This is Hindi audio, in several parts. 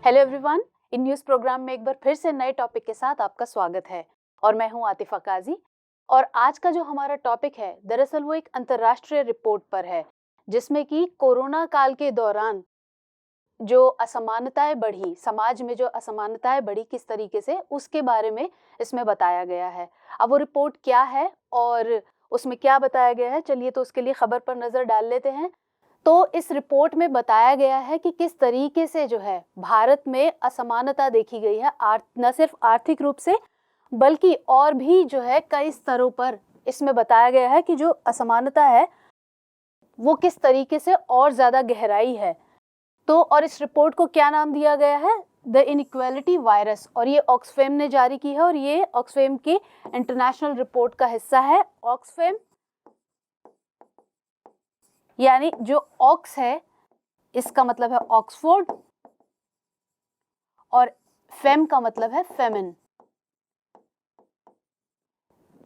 Hello everyone, in news program में एक बार फिर से नए टॉपिक के साथ आपका स्वागत है और मैं हूं आतिफा काजी। और आज का जो हमारा टॉपिक है दरअसल वो एक अंतर्राष्ट्रीय रिपोर्ट पर है जिसमें कि कोरोना काल के दौरान जो असमानताएं बढ़ी, समाज में जो असमानताएं बढ़ी किस तरीके से, उसके बारे में इसमें बताया गया है। अब वो रिपोर्ट क्या है और उसमें क्या बताया गया है, चलिए तो उसके लिए खबर पर नज़र डाल लेते हैं। तो इस रिपोर्ट में बताया गया है कि किस तरीके से जो है भारत में असमानता देखी गई है, न सिर्फ आर्थिक रूप से बल्कि और भी जो है कई स्तरों पर इसमें बताया गया है कि जो असमानता है वो किस तरीके से और ज़्यादा गहराई है। तो और इस रिपोर्ट को क्या नाम दिया गया है, द इनइक्वालिटी वायरस, और ये ऑक्सफैम ने जारी की है और ये ऑक्सफैम की इंटरनेशनल रिपोर्ट का हिस्सा है। ऑक्सफैम यानी जो ऑक्स है इसका मतलब है ऑक्सफोर्ड और फेम का मतलब है फेमिन।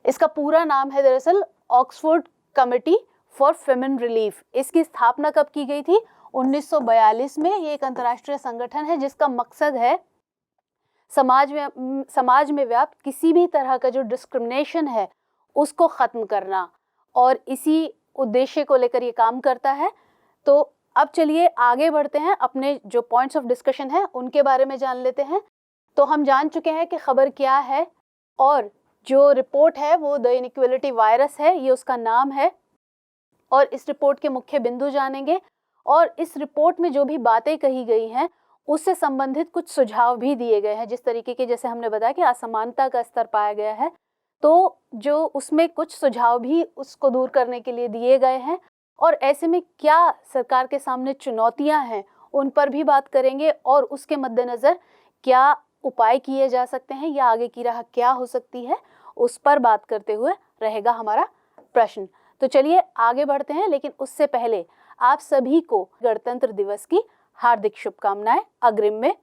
इसका पूरा नाम है दरअसल Oxford committee for famine relief. इसकी स्थापना कब की गई थी? 1942 में। ये एक अंतर्राष्ट्रीय संगठन है जिसका मकसद है समाज में व्याप्त किसी भी तरह का जो डिस्क्रिमिनेशन है उसको खत्म करना, और इसी उद्देश्य को लेकर ये काम करता है। तो अब चलिए आगे बढ़ते हैं, अपने जो पॉइंट्स ऑफ डिस्कशन है उनके बारे में जान लेते हैं। तो हम जान चुके हैं कि खबर क्या है और जो रिपोर्ट है वो द इनइक्वालिटी वायरस है, ये उसका नाम है। और इस रिपोर्ट के मुख्य बिंदु जानेंगे और इस रिपोर्ट में जो भी बातें कही गई हैं उससे संबंधित कुछ सुझाव भी दिए गए हैं। जिस तरीके के, जैसे हमने बताया कि असमानता का स्तर पाया गया है, तो जो उसमें कुछ सुझाव भी उसको दूर करने के लिए दिए गए हैं। और ऐसे में क्या सरकार के सामने चुनौतियां हैं उन पर भी बात करेंगे और उसके मद्देनज़र क्या उपाय किए जा सकते हैं या आगे की राह क्या हो सकती है उस पर बात करते हुए रहेगा हमारा प्रश्न। तो चलिए आगे बढ़ते हैं, लेकिन उससे पहले आप सभी को गणतंत्र दिवस की हार्दिक शुभकामनाएं अग्रिम में।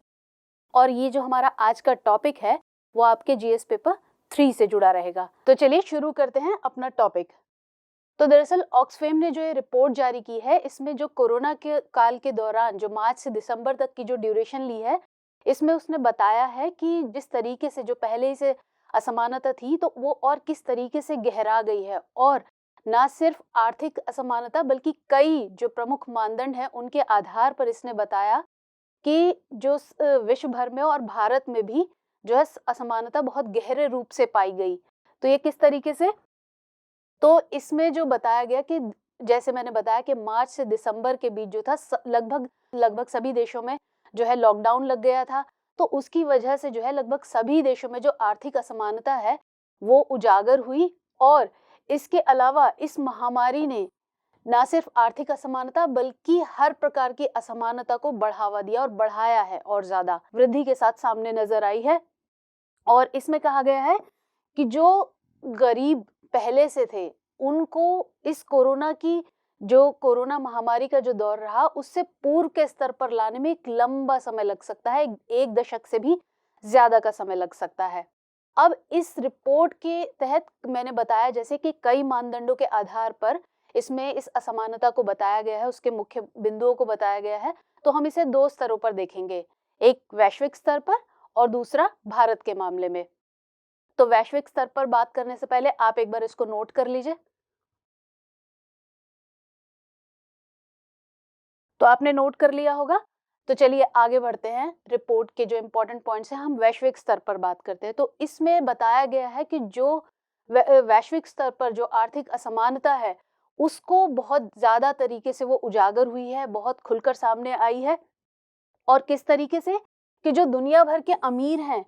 और ये जो हमारा आज का टॉपिक है वो आपके जीएस पेपर 3 से जुड़ा रहेगा। तो चलिए शुरू करते हैं अपना टॉपिक। तो दरअसल ऑक्सफैम ने जो ये रिपोर्ट जारी की है, इसमें जो कोरोना के काल के दौरान जो मार्च से दिसंबर तक की जो ड्यूरेशन ली है, इसमें उसने बताया है कि जिस तरीके से जो पहले से असमानता थी तो वो और किस तरीके से गहरा गई है। और ना सिर्फ आर्थिक असमानता बल्कि कई जो प्रमुख मानदंड हैं उनके आधार पर इसने बताया कि जो विश्व भर में और भारत में भी जो है असमानता बहुत गहरे रूप से पाई गई। तो ये किस तरीके से, तो इसमें जो बताया गया कि जैसे मैंने बताया कि मार्च से दिसंबर के बीच जो था लगभग सभी देशों में जो है लॉकडाउन लग गया था। तो उसकी वजह से जो है लगभग सभी देशों में जो आर्थिक असमानता है वो उजागर हुई। और इसके अलावा इस महामारी ने ना सिर्फ आर्थिक असमानता बल्कि हर प्रकार की असमानता को बढ़ावा दिया और बढ़ाया है, और ज्यादा वृद्धि के साथ सामने नजर आई है। और इसमें कहा गया है कि जो गरीब पहले से थे उनको इस कोरोना महामारी का जो दौर रहा उससे पूर्व के स्तर पर लाने में एक लंबा समय लग सकता है, 1 दशक से भी ज्यादा का समय लग सकता है। अब इस रिपोर्ट के तहत मैंने बताया जैसे कि कई मानदंडों के आधार पर इसमें इस असमानता को बताया गया है, उसके मुख्य बिंदुओं को बताया गया है। तो हम इसे 2 स्तरों पर देखेंगे, एक वैश्विक स्तर पर और दूसरा भारत के मामले में। तो वैश्विक स्तर पर बात करने से पहले आप एक बार इसको नोट कर लीजिए। तो आपने नोट कर लिया होगा। तो चलिए आगे बढ़ते हैं, रिपोर्ट के जो इंपॉर्टेंट पॉइंट्स हैं हम वैश्विक स्तर पर बात करते हैं। तो इसमें बताया गया है कि जो वैश्विक स्तर पर जो आर्थिक असमानता है उसको बहुत ज्यादा तरीके से वो उजागर हुई है, बहुत खुलकर सामने आई है। और किस तरीके से कि जो दुनिया भर के अमीर हैं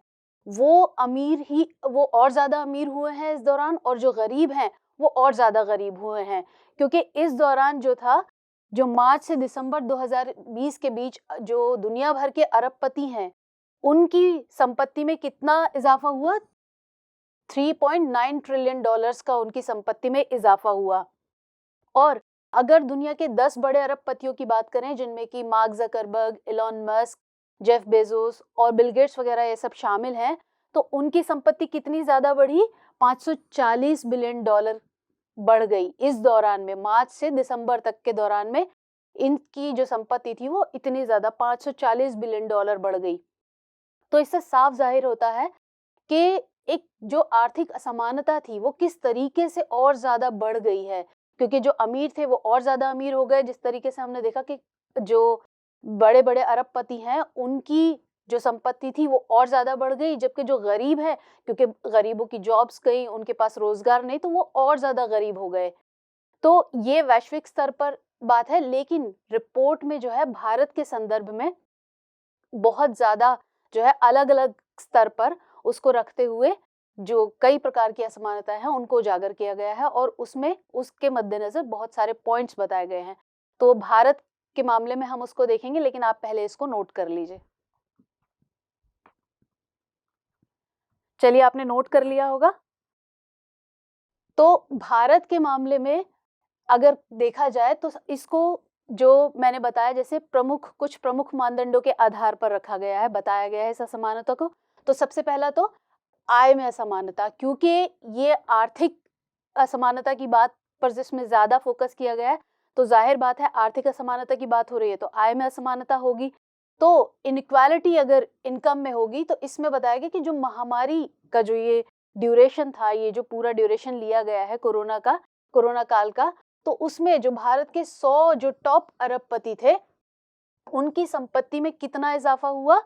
वो और ज्यादा अमीर हुए हैं इस दौरान, और जो गरीब हैं वो और ज्यादा गरीब हुए हैं। क्योंकि इस दौरान जो था, जो मार्च से दिसंबर 2020 के बीच जो दुनिया भर के अरबपति हैं उनकी संपत्ति में कितना इजाफा हुआ? 3.9 ट्रिलियन डॉलर्स का उनकी संपत्ति में इजाफा हुआ। और अगर दुनिया के 10 बड़े अरबपतियों की बात करें जिनमें कि mark Zuckerberg, Elon Musk, Jeff Bezos और बिल गेट्स वगैरह ये सब शामिल हैं, तो उनकी संपत्ति कितनी ज्यादा बढ़ी? 540 बिलियन डॉलर बढ़ गई इस दौरान में, मार्च से दिसंबर तक के दौरान में इनकी जो संपत्ति थी वो इतनी ज्यादा $540 बिलियन बढ़ गई। तो इससे साफ जाहिर होता है कि एक जो आर्थिक असमानता थी वो किस तरीके से और ज्यादा बढ़ गई है, क्योंकि जो अमीर थे वो और ज्यादा अमीर हो गए। जिस तरीके से हमने देखा कि जो बड़े बड़े अरबपति हैं उनकी जो संपत्ति थी वो और ज्यादा बढ़ गई, जबकि जो गरीब है, क्योंकि गरीबों की जॉब्स गई, उनके पास रोजगार नहीं, तो वो और ज्यादा गरीब हो गए। तो ये वैश्विक स्तर पर बात है, लेकिन रिपोर्ट में जो है भारत के संदर्भ में बहुत ज्यादा जो है अलग अलग स्तर पर उसको रखते हुए जो कई प्रकार की असमानताएं हैं उनको उजागर किया गया है, और उसमें उसके मद्देनजर बहुत सारे पॉइंट्स बताए गए हैं। तो भारत के मामले में हम उसको देखेंगे, लेकिन आप पहले इसको नोट कर लीजिए। चलिए, आपने नोट कर लिया होगा। तो भारत के मामले में अगर देखा जाए तो इसको जो मैंने बताया जैसे कुछ प्रमुख मानदंडों के आधार पर रखा गया है, बताया गया है इस असमानता को। तो सबसे पहला तो आय में असमानता, क्योंकि ये आर्थिक असमानता की बात पर जिसमें ज्यादा फोकस किया गया है, तो जाहिर बात है आर्थिक असमानता की बात हो रही है तो आय में असमानता होगी। तो इनइक्वालिटी अगर इनकम में होगी तो इसमें बताया गया कि जो महामारी का जो ये ड्यूरेशन था, ये जो पूरा ड्यूरेशन लिया गया है कोरोना काल का, तो उसमें जो भारत के 100 जो टॉप अरबपति थे उनकी संपत्ति में कितना इजाफा हुआ?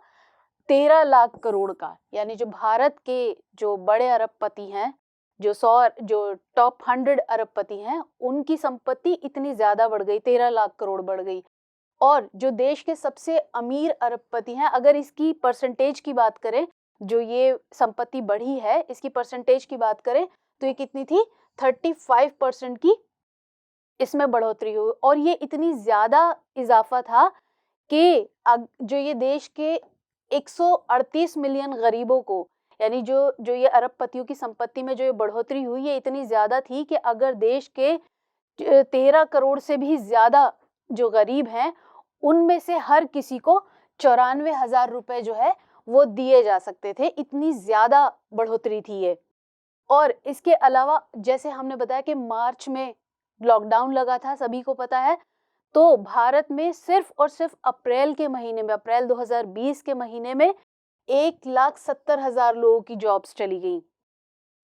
13 लाख करोड़ का। यानी जो भारत के जो बड़े अरबपति हैं, जो टॉप 100 अरबपति हैं, उनकी संपत्ति इतनी ज्यादा बढ़ गई, 13 लाख करोड़ बढ़ गई। और जो देश के सबसे अमीर अरबपति हैं, अगर इसकी परसेंटेज की बात करें, जो ये संपत्ति बढ़ी है इसकी परसेंटेज की बात करें तो ये कितनी थी? 35% की इसमें बढ़ोतरी हुई। और ये इतनी ज्यादा इजाफा था कि जो ये देश के 138 मिलियन गरीबों को, यानी जो ये अरबपतियों की संपत्ति में जो ये बढ़ोतरी हुई ये इतनी ज्यादा थी कि अगर देश के 13 करोड़ से भी ज्यादा जो गरीब हैं उनमें से हर किसी को 94,000 रुपए जो है वो दिए जा सकते थे, इतनी ज्यादा बढ़ोतरी थी ये। और इसके अलावा जैसे हमने बताया कि मार्च में लॉकडाउन लगा था, सभी को पता है, तो भारत में सिर्फ और सिर्फ अप्रैल 2020 के महीने में 1,70,000 लोगों की जॉब्स चली गई।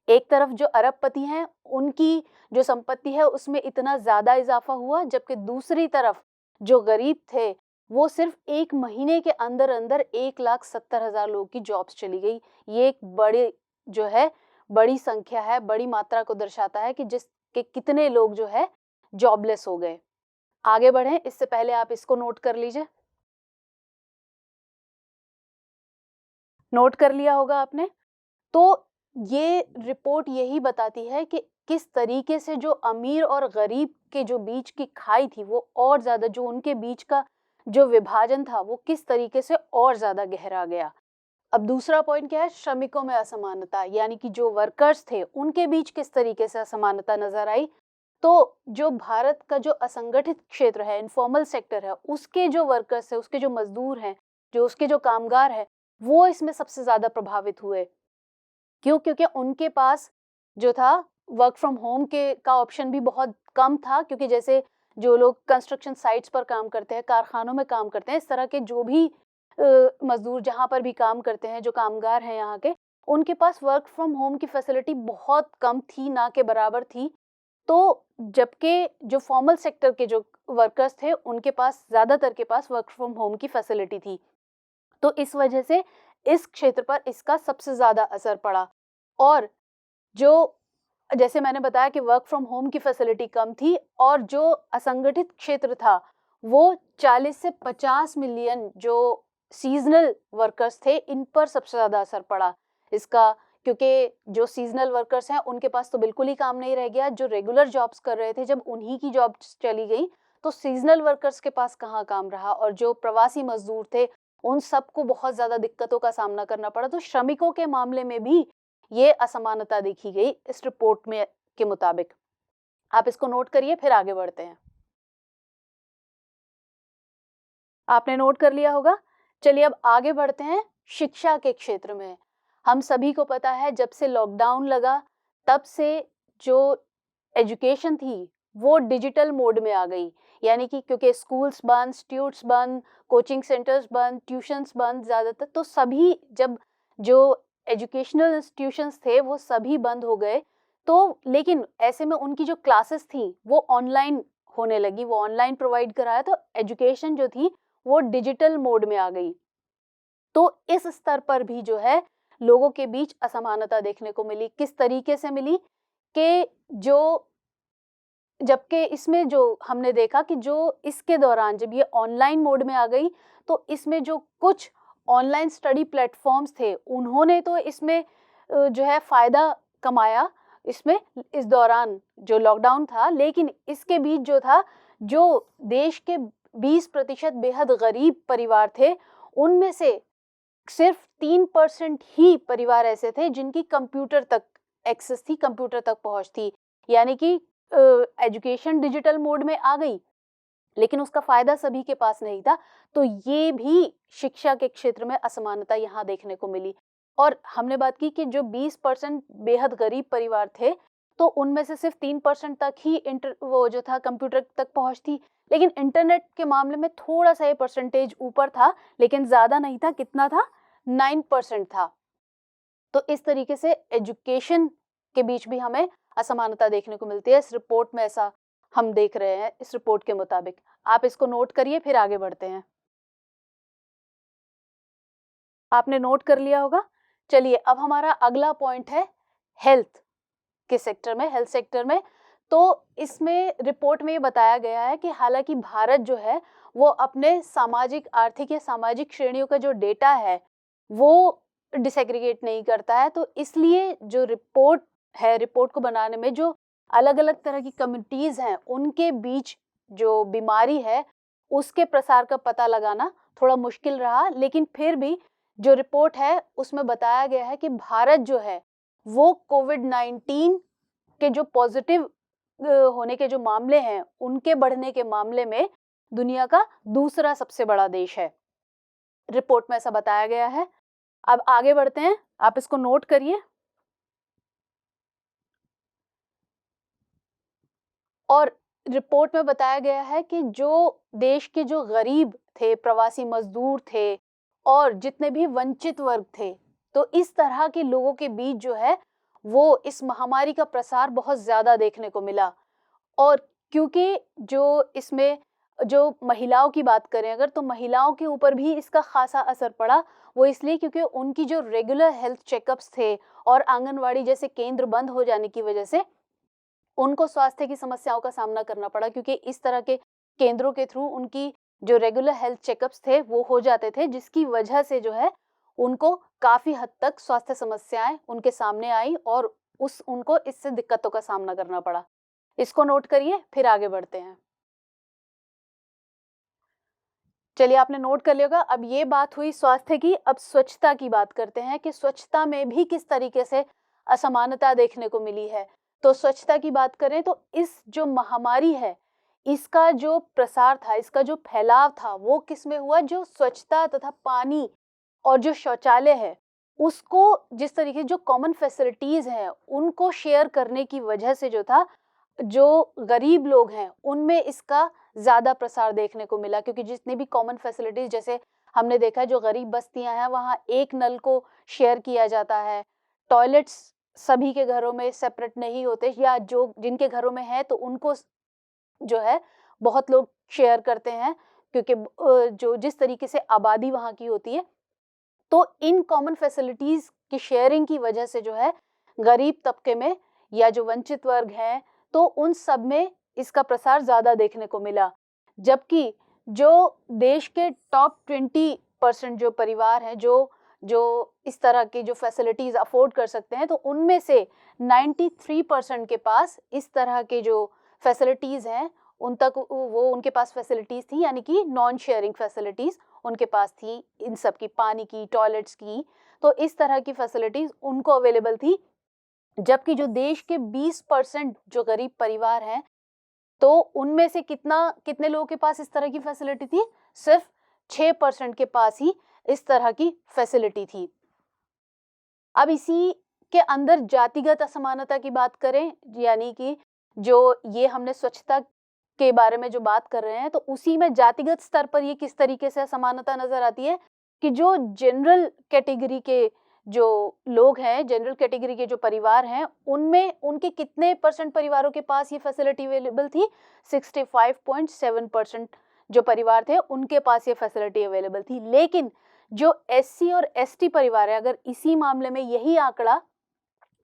एक तरफ जो अरबपति हैं उनकी जो संपत्ति है उसमें इतना ज्यादा इजाफा हुआ, जबकि दूसरी तरफ जो गरीब थे वो सिर्फ एक महीने के अंदर अंदर 1,70,000 लोगों की जॉब्स चली गई। ये एक बड़ी संख्या है, बड़ी मात्रा को दर्शाता है कि जिसके कितने लोग जो है जॉबलेस हो गए। आगे बढ़ें इससे पहले आप इसको नोट कर लीजिए। नोट कर लिया होगा आपने। तो ये रिपोर्ट यही बताती है कि किस तरीके से जो अमीर और गरीब के जो बीच की खाई थी वो और ज्यादा, जो उनके बीच का जो विभाजन था वो किस तरीके से और ज्यादा गहरा गया। अब दूसरा पॉइंट क्या है? श्रमिकों में असमानता, यानी कि जो वर्कर्स थे उनके बीच किस तरीके से असमानता नजर आई। तो जो भारत का जो असंगठित क्षेत्र है, इनफॉर्मल सेक्टर है, उसके जो वर्कर्स है, उसके जो मजदूर हैं, उसके जो कामगार है, वो इसमें सबसे ज्यादा प्रभावित हुए। क्यों? क्योंकि उनके पास जो था वर्क फ्रॉम होम का ऑप्शन भी बहुत कम था, क्योंकि जैसे जो लोग कंस्ट्रक्शन साइट्स पर काम करते हैं, कारखानों में काम करते हैं, इस तरह के जो भी मजदूर जहाँ पर भी काम करते हैं, जो कामगार हैं यहाँ के, उनके पास वर्क फ्रॉम होम की फैसिलिटी बहुत कम थी, ना के बराबर थी। तो जबकि जो फॉर्मल सेक्टर के जो वर्कर्स थे उनके पास, ज्यादातर के पास वर्क फ्रॉम होम की फैसिलिटी थी। तो इस वजह से इस क्षेत्र पर इसका सबसे ज्यादा असर पड़ा। और जो जैसे मैंने बताया कि वर्क फ्रॉम होम की फैसिलिटी कम थी, और जो असंगठित क्षेत्र था वो 40 से 50 मिलियन जो सीजनल वर्कर्स थे, इन पर सबसे ज्यादा असर पड़ा इसका। क्योंकि जो सीजनल वर्कर्स हैं उनके पास तो बिल्कुल ही काम नहीं रह गया। जो रेगुलर जॉब्स कर रहे थे, जब उन्हीं की जॉब्स चली गई तो सीजनल वर्कर्स के पास कहाँ काम रहा। और जो प्रवासी मजदूर थे उन सबको बहुत ज्यादा दिक्कतों का सामना करना पड़ा। तो श्रमिकों के मामले में भी ये असमानता देखी गई इस रिपोर्ट में के मुताबिक। आप इसको नोट करिए, फिर आगे बढ़ते हैं। आपने नोट कर लिया होगा। चलिए अब आगे बढ़ते हैं शिक्षा के क्षेत्र में। हम सभी को पता है जब से लॉकडाउन लगा तब से जो एजुकेशन थी वो डिजिटल मोड में आ गई। यानी कि क्योंकि स्कूल्स बंद, इंस्टीट्यूट्स बंद, कोचिंग सेंटर्स बंद, ट्यूशन्स बंद ज़्यादातर, तो सभी जब जो एजुकेशनल इंस्टीट्यूशंस थे वो सभी बंद हो गए। तो लेकिन ऐसे में उनकी जो क्लासेस थी वो ऑनलाइन होने लगी, वो ऑनलाइन प्रोवाइड कराया, तो एजुकेशन जो थी वो डिजिटल मोड में आ गई। तो इस स्तर पर भी जो है लोगों के बीच असमानता देखने को मिली। किस तरीके से मिली कि जो जबकि इसमें जो हमने देखा कि जो इसके दौरान जब ये ऑनलाइन मोड में आ गई, तो इसमें जो कुछ ऑनलाइन स्टडी प्लेटफॉर्म्स थे उन्होंने तो इसमें जो है फ़ायदा कमाया इसमें, इस दौरान जो लॉकडाउन था। लेकिन इसके बीच जो था, जो देश के 20% बेहद गरीब परिवार थे, उनमें से सिर्फ 3% ही परिवार ऐसे थे जिनकी कंप्यूटर तक एक्सेस थी, कंप्यूटर तक पहुंच थी। यानी कि एजुकेशन डिजिटल मोड में आ गई, लेकिन उसका फायदा सभी के पास नहीं था। तो ये भी शिक्षा के क्षेत्र में असमानता यहाँ देखने को मिली। और हमने बात की कि जो 20% बेहद गरीब परिवार थे, तो उनमें से सिर्फ 3% तक ही वो जो था कंप्यूटर तक पहुंच थी। लेकिन इंटरनेट के मामले में थोड़ा सा ये परसेंटेज ऊपर था, लेकिन ज्यादा नहीं था। कितना था? 9% था। तो इस तरीके से एजुकेशन के बीच भी हमें असमानता देखने को मिलती है। इस रिपोर्ट में ऐसा हम देख रहे हैं, इस रिपोर्ट के मुताबिक। आप इसको नोट करिए, फिर आगे बढ़ते हैं। आपने नोट कर लिया होगा। चलिए, अब हमारा अगला पॉइंट है हेल्थ के सेक्टर में, हेल्थ सेक्टर में। तो इसमें रिपोर्ट में ये बताया गया है कि हालांकि भारत जो है वो अपने सामाजिक, आर्थिक या सामाजिक श्रेणियों का जो डेटा है वो डिसएग्रीगेट नहीं करता है। तो इसलिए जो रिपोर्ट है, रिपोर्ट को बनाने में जो अलग अलग तरह की कम्युनिटीज हैं उनके बीच जो बीमारी है उसके प्रसार का पता लगाना थोड़ा मुश्किल रहा। लेकिन फिर भी जो रिपोर्ट है उसमें बताया गया है कि भारत जो है वो कोविड-19 के जो पॉजिटिव होने के जो मामले हैं उनके बढ़ने के मामले में दुनिया का दूसरा सबसे बड़ा देश है। रिपोर्ट में ऐसा बताया गया है। अब आगे बढ़ते हैं, आप इसको नोट करिए। और रिपोर्ट में बताया गया है कि जो देश के जो गरीब थे, प्रवासी मजदूर थे और जितने भी वंचित वर्ग थे, तो इस तरह के लोगों के बीच जो है वो इस महामारी का प्रसार बहुत ज्यादा देखने को मिला। और क्योंकि जो इसमें जो महिलाओं की बात करें अगर, तो महिलाओं के ऊपर भी इसका खासा असर पड़ा। वो इसलिए क्योंकि उनकी जो रेगुलर हेल्थ चेकअप्स थे और आंगनवाड़ी जैसे केंद्र बंद हो जाने की वजह से उनको स्वास्थ्य की समस्याओं का सामना करना पड़ा, क्योंकि इस तरह के केंद्रों के थ्रू उनकी जो रेगुलर हेल्थ चेकअप्स थे वो हो जाते थे, जिसकी वजह से जो है उनको काफी हद तक स्वास्थ्य समस्याएं उनके सामने आई और उनको इससे दिक्कतों का सामना करना पड़ा। इसको नोट करिए, फिर आगे बढ़ते हैं। चलिए, आपने नोट कर लिया होगा। अब ये बात हुई स्वास्थ्य की, अब स्वच्छता की बात करते हैं कि स्वच्छता में भी किस तरीके से असमानता देखने को मिली है। तो स्वच्छता की बात करें तो इस जो महामारी है इसका जो प्रसार था, इसका जो फैलाव था वो किस में हुआ? जो स्वच्छता तथा पानी और जो शौचालय है उसको, जिस तरीके जो कॉमन फैसिलिटीज हैं उनको शेयर करने की वजह से जो था, जो गरीब लोग हैं उनमें इसका ज्यादा प्रसार देखने को मिला। क्योंकि जितनी भी कॉमन फैसिलिटीज, जैसे हमने देखा है जो गरीब बस्तियां हैं वहाँ एक नल को शेयर किया जाता है, टॉयलेट्स सभी के घरों में सेपरेट नहीं होते, या जो जिनके घरों में है तो उनको जो है बहुत लोग शेयर करते हैं, क्योंकि जो जिस तरीके से आबादी वहाँ की होती है। तो इन कॉमन फैसिलिटीज की शेयरिंग की वजह से जो है गरीब तबके में या जो वंचित वर्ग हैं तो उन सब में इसका प्रसार ज्यादा देखने को मिला। जबकि जो देश के टॉप 20% जो परिवार हैं जो जो इस तरह की जो फैसिलिटीज अफोर्ड कर सकते हैं, तो उनमें से 93% के पास इस तरह के जो फैसिलिटीज हैं उन तक वो उनके पास फैसिलिटीज थी, यानी कि नॉन शेयरिंग फैसिलिटीज उनके पास थी, इन सब की, पानी की, टॉयलेट्स की। तो इस तरह की फैसिलिटीज उनको अवेलेबल थी। जबकि जो देश के 20% जो गरीब परिवार हैं तो उनमें से कितने लोगों के पास इस तरह की फैसिलिटी थी? सिर्फ 6% के पास ही इस तरह की फैसिलिटी थी। अब इसी के अंदर जातिगत असमानता की बात करें, यानी कि जो ये हमने स्वच्छता के बारे में जो बात कर रहे हैं, तो उसी में जातिगत स्तर पर ये किस तरीके से असमानता नजर आती है कि जो जनरल कैटेगरी के जो लोग हैं, जनरल कैटेगरी के जो परिवार हैं, उनमें उनके कितने परसेंट परिवारों के पास ये फैसिलिटी अवेलेबल थी? 65.7% जो परिवार थे उनके पास ये फैसिलिटी अवेलेबल थी। लेकिन जो एससी और एसटी परिवार है, अगर इसी मामले में यही आंकड़ा,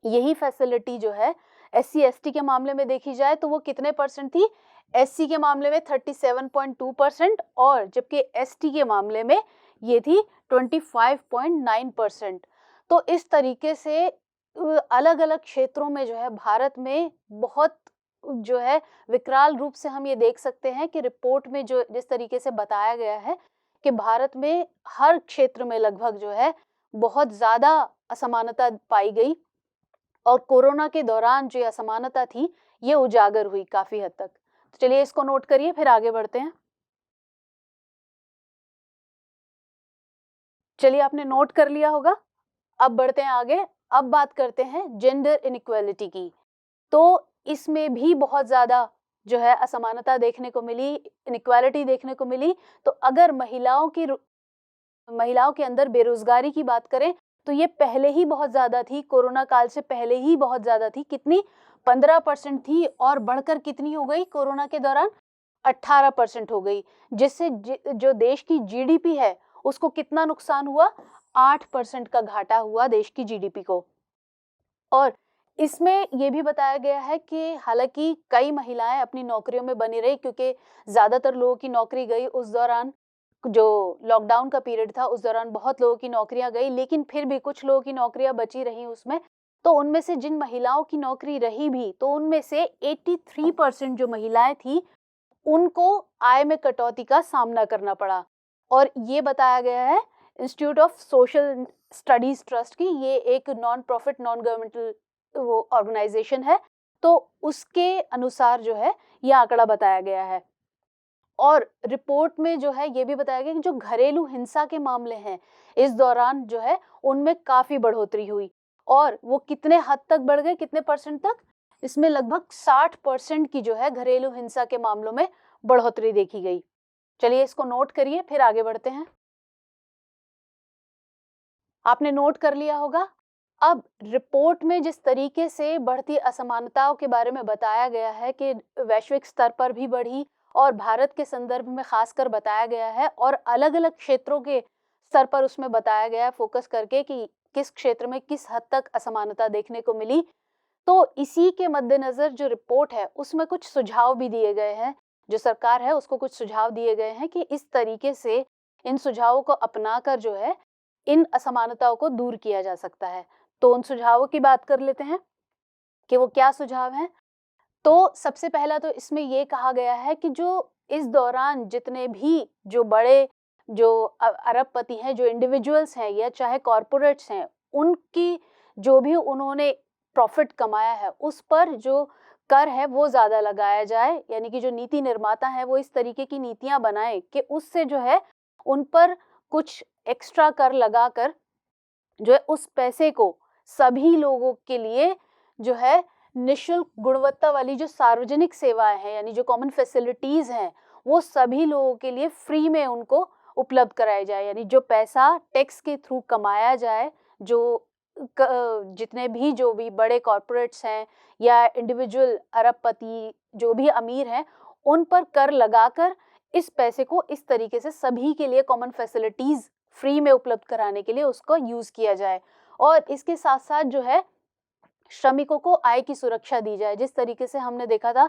यही फैसिलिटी जो है एससी एसटी के मामले में देखी जाए तो वो कितने परसेंट थी? एससी के मामले में 37.2% और जबकि एसटी के मामले में ये थी 25.9%। तो इस तरीके से अलग अलग क्षेत्रों में जो है भारत में बहुत जो है विकराल रूप से हम ये देख सकते हैं कि रिपोर्ट में जो जिस तरीके से बताया गया है कि भारत में हर क्षेत्र में लगभग जो है बहुत ज्यादा असमानता पाई गई और कोरोना के दौरान जो असमानता थी ये उजागर हुई काफी हद तक। तो चलिए इसको नोट करिए, फिर आगे बढ़ते हैं। चलिए आपने नोट कर लिया होगा, अब बढ़ते हैं आगे। अब बात करते हैं जेंडर इनइक्वालिटी की। तो इसमें भी बहुत ज्यादा जो है असमानता देखने को मिली, इनइक्वालिटी देखने को मिली। तो अगर महिलाओं के अंदर बेरोजगारी की बात करें तो ये पहले ही बहुत ज्यादा थी, कोरोना काल से पहले ही बहुत ज्यादा थी। कितनी? 15% थी और बढ़कर कितनी हो गई कोरोना के दौरान? 18% हो गई, जिससे जो देश की जीडीपी है उसको कितना नुकसान हुआ? 8% का घाटा हुआ देश की जीडीपी को। और इसमें ये भी बताया गया है कि हालांकि कई महिलाएं अपनी नौकरियों में बनी रही, क्योंकि ज्यादातर लोगों की नौकरी गई उस दौरान, जो लॉकडाउन का पीरियड था उस दौरान बहुत लोगों की नौकरियां गई, लेकिन फिर भी कुछ लोगों की नौकरियां बची रही उसमें। तो उनमें से जिन महिलाओं की नौकरी रही भी, तो उनमें से 83% जो महिलाएं थी उनको आय में कटौती का सामना करना पड़ा। और ये बताया गया है institute of social studies trust की, ये एक नॉन प्रॉफिट नॉन गवर्नमेंटल वो ऑर्गेनाइजेशन है, तो उसके अनुसार जो है ये आंकड़ा बताया गया है। और रिपोर्ट में जो है ये भी बताया गया कि जो घरेलू हिंसा के मामले हैं इस दौरान जो है उनमें काफी बढ़ोतरी हुई। और वो कितने हद तक बढ़ गए, कितने परसेंट तक? इसमें लगभग 60% की जो है घरेलू हिंसा के मामलों में बढ़ोतरी देखी गई। चलिए इसको नोट करिए, फिर आगे बढ़ते हैं। आपने नोट कर लिया होगा। अब रिपोर्ट में जिस तरीके से बढ़ती असमानताओं के बारे में बताया गया है कि वैश्विक स्तर पर भी बढ़ी और भारत के संदर्भ में खासकर बताया गया है, और अलग अलग क्षेत्रों के स्तर पर उसमें बताया गया है फोकस करके कि किस क्षेत्र में किस हद तक असमानता देखने को मिली। तो इसी के मद्देनजर जो रिपोर्ट है उसमें कुछ सुझाव भी दिए गए हैं, जो सरकार है उसको कुछ सुझाव दिए गए हैं कि इस तरीके से इन सुझावों को अपनाकर जो है इन असमानताओं को दूर किया जा सकता है। तो उन सुझावों की बात कर लेते हैं कि वो क्या सुझाव हैं। तो सबसे पहला तो इसमें ये कहा गया है कि जो इस दौरान जितने भी जो बड़े जो अरबपति हैं, जो इंडिविजुअल्स हैं या चाहे कॉरपोरेट्स हैं, उनकी जो भी उन्होंने प्रॉफिट कमाया है उस पर जो कर है वो ज्यादा लगाया जाए। यानी कि जो नीति निर्माता है वो इस तरीके की नीतियां बनाए कि उससे जो है उन पर कुछ एक्स्ट्रा कर लगाकर जो है उस पैसे को सभी लोगों के लिए जो है निःशुल्क गुणवत्ता वाली जो सार्वजनिक सेवाएं हैं, यानी जो कॉमन फैसिलिटीज हैं, वो सभी लोगों के लिए फ्री में उनको उपलब्ध कराया जाए। यानी जो पैसा टैक्स के थ्रू कमाया जाए, जो जितने भी जो भी बड़े कॉरपोरेट्स हैं या इंडिविजुअल अरबपति जो भी अमीर हैं, उन पर कर लगाकर इस पैसे को इस तरीके से सभी के लिए कॉमन फैसिलिटीज फ्री में उपलब्ध कराने के लिए उसको यूज किया जाए। और इसके साथ साथ जो है श्रमिकों को आय की सुरक्षा दी जाए। जिस तरीके से हमने देखा था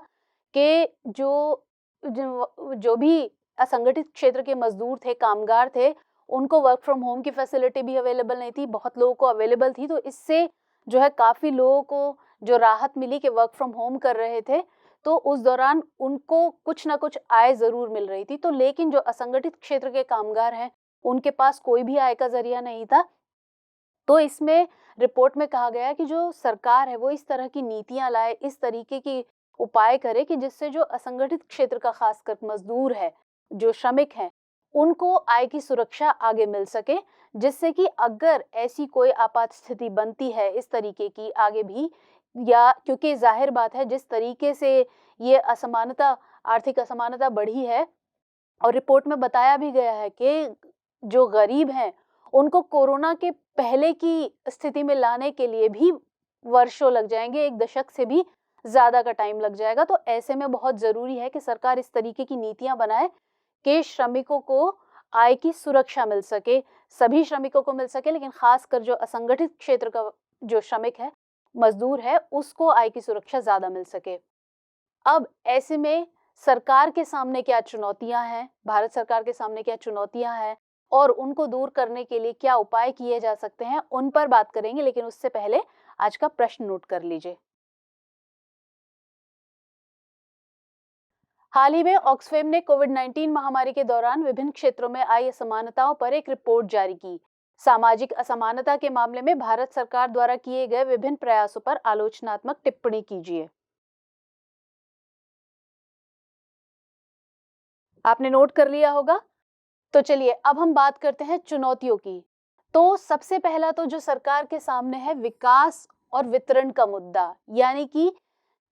कि जो भी असंगठित क्षेत्र के मजदूर थे, कामगार थे, उनको वर्क फ्रॉम होम की फैसिलिटी भी अवेलेबल नहीं थी, बहुत लोगों को अवेलेबल थी। तो इससे जो है काफी लोगों को जो राहत मिली कि वर्क फ्रॉम होम कर रहे थे, तो उस दौरान उनको कुछ ना कुछ आय जरूर मिल रही थी। तो लेकिन जो असंगठित क्षेत्र के कामगार हैं उनके पास कोई भी आय का जरिया नहीं था। तो इसमें रिपोर्ट में कहा गया कि जो सरकार है वो इस तरह की नीतियां लाए, इस तरीके की उपाय करे कि जिससे जो असंगठित क्षेत्र का खासकर मजदूर है, जो श्रमिक हैं, उनको आय की सुरक्षा आगे मिल सके, जिससे कि अगर ऐसी कोई आपात स्थिति बनती है इस तरीके की आगे भी या क्योंकि जाहिर बात है जिस तरीके से ये असमानता, आर्थिक असमानता बढ़ी है, और रिपोर्ट में बताया भी गया है कि जो गरीब हैं उनको कोरोना के पहले की स्थिति में लाने के लिए भी वर्षों लग जाएंगे, 1 दशक से भी ज्यादा का टाइम लग जाएगा। तो ऐसे में बहुत जरूरी है कि सरकार इस तरीके की नीतियां बनाए कि श्रमिकों को आय की सुरक्षा मिल सके, सभी श्रमिकों को मिल सके, लेकिन खासकर जो असंगठित क्षेत्र का जो श्रमिक है, मजदूर है, उसको आय की सुरक्षा ज्यादा मिल सके। अब ऐसे में सरकार के सामने क्या चुनौतियां हैं, भारत सरकार के सामने क्या चुनौतियां हैं और उनको दूर करने के लिए क्या उपाय किए जा सकते हैं, उन पर बात करेंगे। लेकिन उससे पहले आज का प्रश्न नोट कर लीजिए। हाल ही में ऑक्सफैम ने कोविड-19 महामारी के दौरान विभिन्न क्षेत्रों में आई असमानताओं पर एक रिपोर्ट जारी की। सामाजिक असमानता के मामले में भारत सरकार द्वारा किए गए विभिन्न प्रयासों पर आलोचनात्मक टिप्पणी कीजिए। आपने नोट कर लिया होगा। तो चलिए अब हम बात करते हैं चुनौतियों की। तो सबसे पहला तो जो सरकार के सामने है, विकास और वितरण का मुद्दा, यानी कि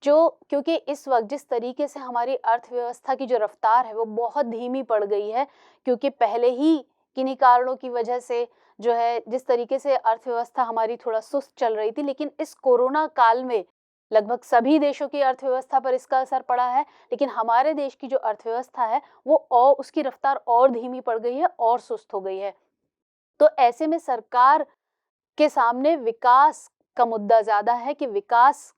जो, क्योंकि इस वक्त जिस तरीके से हमारी अर्थव्यवस्था की जो रफ्तार है वो बहुत धीमी पड़ गई है, क्योंकि पहले ही किन्हीं कारणों की वजह से जो है जिस तरीके से अर्थव्यवस्था हमारी थोड़ा सुस्त चल रही थी, लेकिन इस कोरोना काल में लगभग सभी देशों की अर्थव्यवस्था पर इसका असर पड़ा है, लेकिन हमारे देश की जो अर्थव्यवस्था है वो और उसकी रफ्तार और धीमी पड़ गई है और सुस्त हो गई है। तो ऐसे में सरकार के सामने विकास का मुद्दा ज्यादा है कि विकास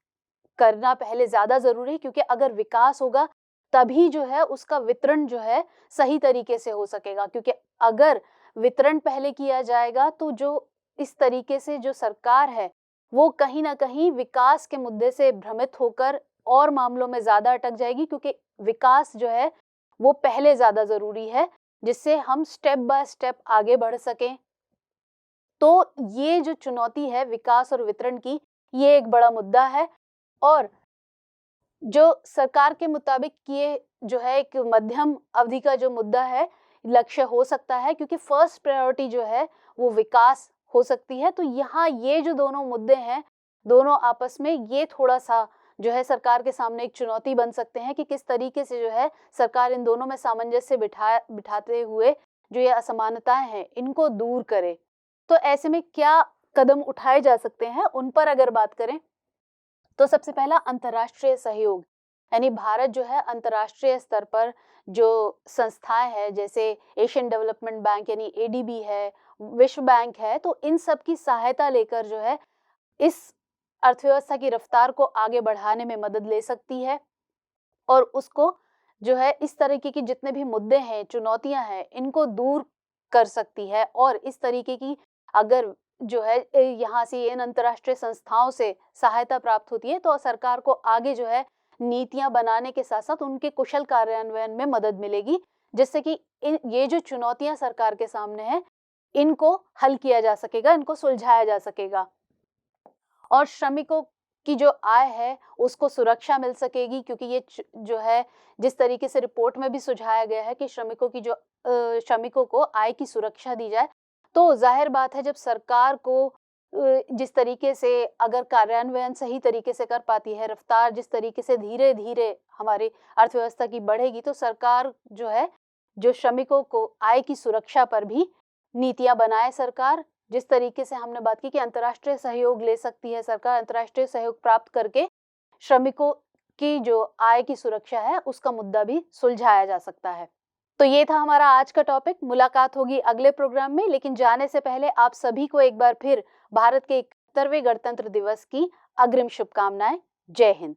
करना पहले ज्यादा जरूरी है, क्योंकि अगर विकास होगा तभी जो है उसका वितरण जो है सही तरीके से हो सकेगा। क्योंकि अगर वितरण पहले किया जाएगा तो जो इस तरीके से जो सरकार है वो कहीं ना कहीं विकास के मुद्दे से भ्रमित होकर और मामलों में ज्यादा अटक जाएगी, क्योंकि विकास जो है वो पहले ज्यादा जरूरी है, जिससे हम स्टेप बाय स्टेप आगे बढ़ सकें। तो ये जो चुनौती है विकास और वितरण की, ये एक बड़ा मुद्दा है। और जो सरकार के मुताबिक ये जो है एक मध्यम अवधि का जो मुद्दा है, लक्ष्य हो सकता है, क्योंकि फर्स्ट प्रायोरिटी जो है वो विकास हो सकती है। तो यहाँ ये जो दोनों मुद्दे हैं, दोनों आपस में ये थोड़ा सा जो है सरकार के सामने एक चुनौती बन सकते हैं कि किस तरीके से जो है सरकार इन दोनों में सामंजस्य बिठाते हुए जो ये असमानताएं हैं इनको दूर करे। तो ऐसे में क्या कदम उठाए जा सकते हैं, उन पर अगर बात करें तो सबसे पहला अंतर्राष्ट्रीय सहयोग, यानी भारत जो है अंतर्राष्ट्रीय स्तर पर जो संस्थाएं हैं, जैसे एशियन डेवलपमेंट बैंक यानी एडीबी है, विश्व बैंक है, तो इन सब की सहायता लेकर जो है इस अर्थव्यवस्था की रफ्तार को आगे बढ़ाने में मदद ले सकती है और उसको जो है इस तरीके की जितने भी मुद्दे हैं, चुनौतियां हैं, इनको दूर कर सकती है। और इस तरीके की अगर जो है यहाँ से इन अंतर्राष्ट्रीय संस्थाओं से सहायता प्राप्त होती है तो सरकार को आगे जो है नीतियां बनाने के साथ साथ उनके कुशल कार्यान्वयन में मदद मिलेगी, जिससे कि ये जो चुनौतियां सरकार के सामने हैं इनको हल किया जा सकेगा, इनको सुलझाया जा सकेगा और श्रमिकों की जो आय है उसको सुरक्षा मिल सकेगी। क्योंकि ये जो है जिस तरीके से रिपोर्ट में भी सुझाया गया है कि श्रमिकों को आय की सुरक्षा दी जाए, तो जाहिर बात है जब सरकार को जिस तरीके से अगर कार्यान्वयन सही तरीके से कर पाती है, रफ्तार जिस तरीके से धीरे धीरे हमारी अर्थव्यवस्था की बढ़ेगी, तो सरकार जो है जो श्रमिकों को आय की सुरक्षा पर भी नीतियां बनाए। सरकार जिस तरीके से हमने बात की कि अंतर्राष्ट्रीय सहयोग ले सकती है, सरकार अंतर्राष्ट्रीय सहयोग प्राप्त करके श्रमिकों की जो आय की सुरक्षा है उसका मुद्दा भी सुलझाया जा सकता है। तो ये था हमारा आज का टॉपिक। मुलाकात होगी अगले प्रोग्राम में, लेकिन जाने से पहले आप सभी को एक बार फिर भारत के 71वें गणतंत्र दिवस की अग्रिम शुभकामनाएं। जय हिंद।